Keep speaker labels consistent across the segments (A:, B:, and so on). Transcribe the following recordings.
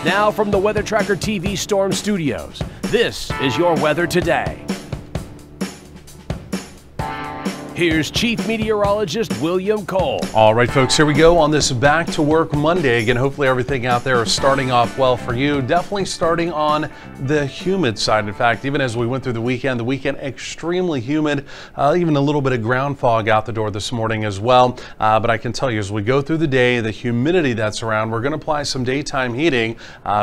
A: Now from the Weather Tracker TV Storm Studios, this is your weather today. Here's Chief Meteorologist William Cole.
B: All right, folks, here we go on this Back to Work Monday. Again, hopefully everything out there is starting off well for you. Definitely starting on the humid side. In fact, even as we went through the weekend extremely humid, even a little bit of ground fog out the door this morning as well. But I can tell you, as we go through the day, the humidity that's around, we're going to apply some daytime heating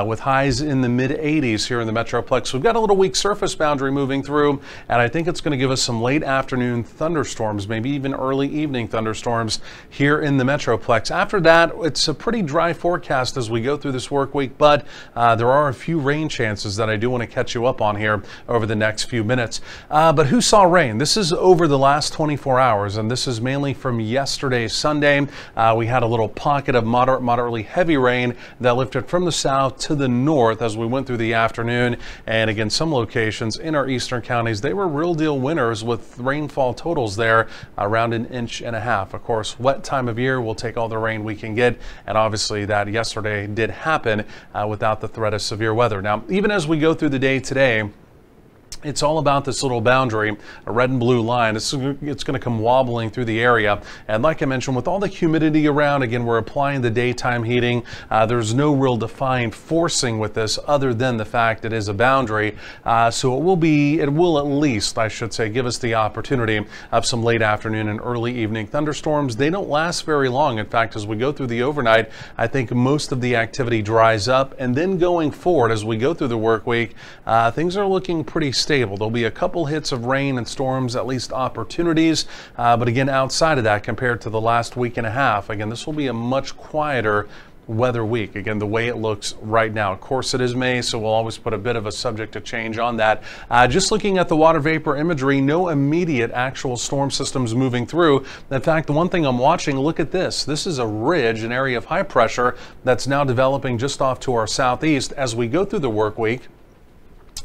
B: with highs in the mid 80s here in the Metroplex. We've got a little weak surface boundary moving through, and I think it's going to give us some late afternoon thunderstorms, maybe even early evening thunderstorms here in the Metroplex. After that, it's a pretty dry forecast as we go through this work week, but there are a few rain chances that I do want to catch you up on here over the next few minutes. But who saw rain? This is over the last 24 hours, and this is mainly from yesterday, Sunday. We had a little pocket of moderately heavy rain that lifted from the south to the north as we went through the afternoon. And again, some locations in our eastern counties, they were real deal winners with rainfall totals there around 1.5 inches. Of course, wet time of year, we'll take all the rain we can get, and obviously that yesterday did happen without the threat of severe weather. Now, even as we go through the day today, it's all about this little boundary, a red and blue line. It's going to come wobbling through the area. And like I mentioned, with all the humidity around, again, we're applying the daytime heating. There's no real defined forcing with this other than the fact it is a boundary. So it will at least, I should say, give us the opportunity of some late afternoon and early evening thunderstorms. They don't last very long. In fact, as we go through the overnight, I think most of the activity dries up. And then going forward, as we go through the work week, things are looking pretty stable. There'll be a couple hits of rain and storms, at least opportunities. But again, outside of that, compared to the last week and a half, again, this will be a much quieter weather week. Again, the way it looks right now. Of course, it is May, so we'll always put a bit of a subject to change on that. Just looking at the water vapor imagery, no immediate actual storm systems moving through. In fact, the one thing I'm watching, look at this. This is a ridge, an area of high pressure that's now developing just off to our southeast as we go through the work week.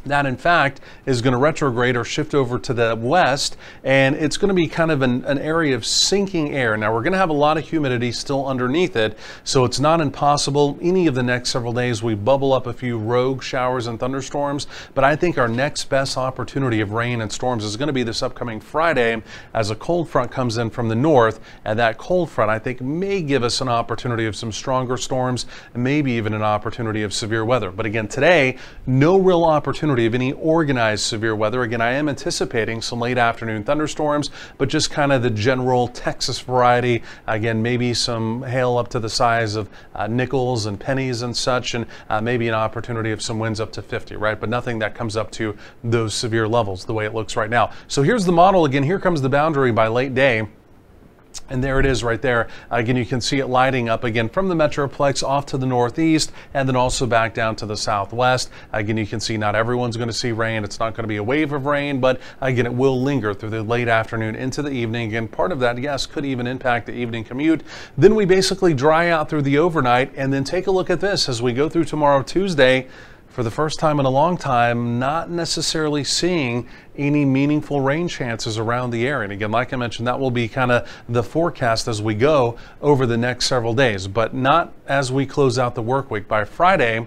B: That, in fact, is going to retrograde or shift over to the west, and it's going to be kind of an area of sinking air. Now, we're going to have a lot of humidity still underneath it, so it's not impossible any of the next several days we bubble up a few rogue showers and thunderstorms, but I think our next best opportunity of rain and storms is going to be this upcoming Friday as a cold front comes in from the north, and that cold front, I think, may give us an opportunity of some stronger storms, and maybe even an opportunity of severe weather. But again, today, no real opportunity of any organized severe weather. Again, I am anticipating some late afternoon thunderstorms, but just kind of the general Texas variety. Again, maybe some hail up to the size of nickels and pennies and such, and maybe an opportunity of some winds up to 50, right? But nothing that comes up to those severe levels the way it looks right now. So here's the model again. Here comes the boundary by late day. And there it is right there. Again, you can see it lighting up again from the Metroplex off to the northeast and then also back down to the southwest. Again, you can see not everyone's going to see rain. It's not going to be a wave of rain, but again, it will linger through the late afternoon into the evening. Again, part of that, yes, could even impact the evening commute. Then we basically dry out through the overnight, and then take a look at this as we go through tomorrow, Tuesday. For the first time in a long time, not necessarily seeing any meaningful rain chances around the area. And again, like I mentioned, that will be kind of the forecast as we go over the next several days, but not as we close out the work week. By Friday,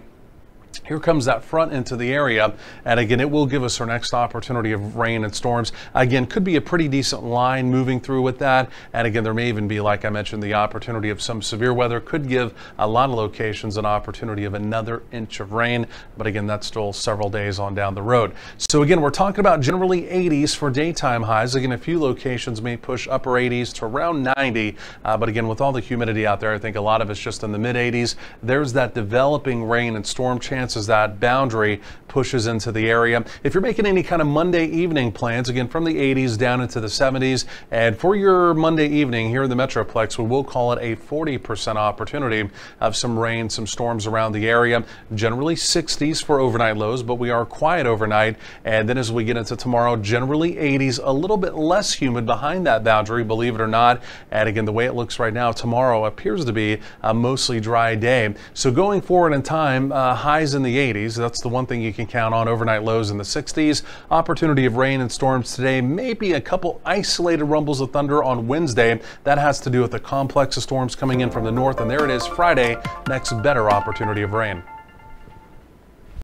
B: here comes that front into the area, and again, it will give us our next opportunity of rain and storms. Again, could be a pretty decent line moving through with that, and again, there may even be, like I mentioned, the opportunity of some severe weather. Could give a lot of locations an opportunity of another inch of rain, but again, that's still several days on down the road. So again, we're talking about generally 80s for daytime highs. Again, a few locations may push upper 80s to around 90, but again, with all the humidity out there, I think a lot of it's just in the mid 80s. There's that developing rain and storm chance as that boundary pushes into the area. If you're making any kind of Monday evening plans, again, from the 80s down into the 70s, and for your Monday evening here in the Metroplex, we will call it a 40% opportunity of some rain, some storms around the area. Generally 60s for overnight lows, but we are quiet overnight. And then as we get into tomorrow, generally 80s, a little bit less humid behind that boundary, believe it or not. And again, the way it looks right now, tomorrow appears to be a mostly dry day. So going forward in time, highs in the 80s. That's the one thing you can count on. Overnight lows in the 60s. Opportunity of rain and storms today. Maybe a couple isolated rumbles of thunder on Wednesday. That has to do with the complex of storms coming in from the north. And there it is, Friday. Next better opportunity of rain.